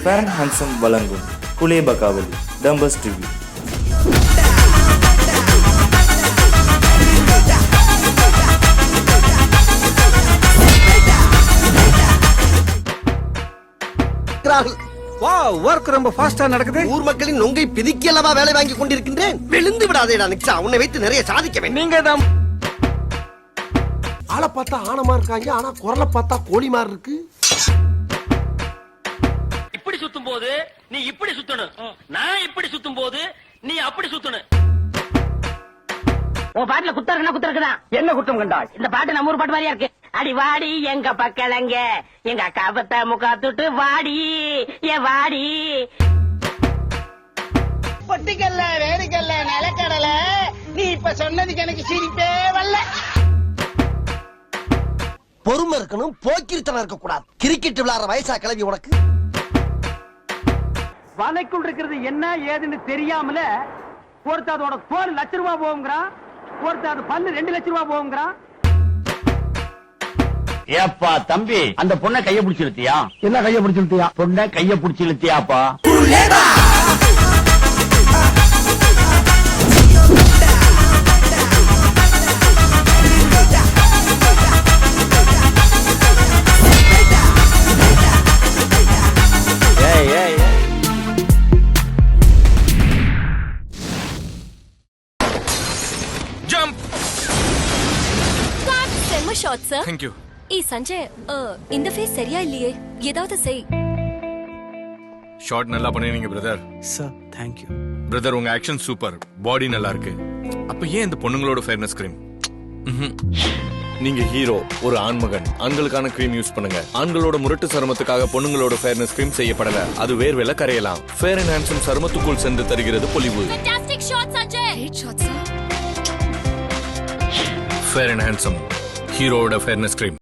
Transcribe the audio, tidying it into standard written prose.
Fair and handsome வழங்கும் குலே Bakavali டம்பர்ஸ் TV. Work ரொம்ப ஃபாஸ்டா நடக்குது. ஊர் மக்களின் நொங்கை பிதிக்கி அல்லவா வேலை வாங்கி கொண்டிருக்கின்றேன். விழுந்து விடாதேடா நிக்ஷா, உன்னை வைத்து நிறைய சாதிக்க வேண்டும். நீங்க தான் ஆளை பார்த்தா ஆனமா இருக்காங்க, ஆனா குரலை பார்த்தா கோழி மாதிரி இருக்கு. இப்படி சுத்தும் போது நீ இப்படி சுத்தணும், நான் இப்படி சுத்தும் போது நீ அப்படி சுத்தணும். உன் பாட்டுல குத்தம் இருக்குன்னா குத்தம் இருக்குதான். என்ன குத்தம் கண்டாய்? இந்த பாட்டு நம்ம ஊர் பாட்டு மாதிரியா இருக்கு. அடி வாடி எங்க பக்கலங்க, எங்க அக்கா பத்த முக்கா துட்டு வாடி ஏ வாடி. பொட்டிக்கல்ல வேடிக்கல்ல நிலக்கடல, நீ இப்ப சொன்னதுக்கு எனக்கு சிரிப்பே வரல. பொறுமை இருக்கணும், போக்கிருத்தனம் இருக்க கூடாது. கிரிக்கெட் விளையாடுற வயசா கிளவி உனக்கு? வலைக்குள் இருக்கிறது என்ன ஏதுன்னு தெரியாமல ஒருத்தர் அதோட தோல் ₹1,00,000 போகுங்கிறான், ஒருத்தர் அது பல்லு ₹2,00,000 போகுங்கிறான். ஏப்பா தம்பி, அந்த பொண்ணை கைய பிடிச்சு இழுத்தியா? என்ன கைய பிடிச்சு இழுத்தியா? பொண்ணை கைய பிடிச்சு இழுத்தியாப்பா? Shot sir. Thank you. Sanjay, இந்த ஃபேஸ் சரியா இல்லையே, ஏதாவது செய். ஷாட் நல்லா பண்ணிருக்கீங்க brother. Sir thank you brother, உங்க ஆக்ஷன் சூப்பர், பாடி நல்லா இருக்கு. அப்ப ஏன் இந்த பொண்ணுங்களோட ஃபேர்னஸ் கிரீம்? நீங்க ஹீரோ, ஒரு ஆண்மகன், ஆண்களுக்கான கிரீம் யூஸ் பண்ணுங்க. ஆண்களோட முரட்டு சருமத்துக்காக பொண்ணுங்களோட ஃபேர்னஸ் கிரீம் செய்யப்படல. அது வேர்வையில கரையலாம். ஃபேர் அண்ட் ஹேண்ட்ஸம் சருமத்துக்குள் சென்று தருகிறது பொலிவு. Fantastic shot Sanjay. Great shot sir. Fair and handsome ஹீரோவோட ஃபேர்னஸ் கிரீம்.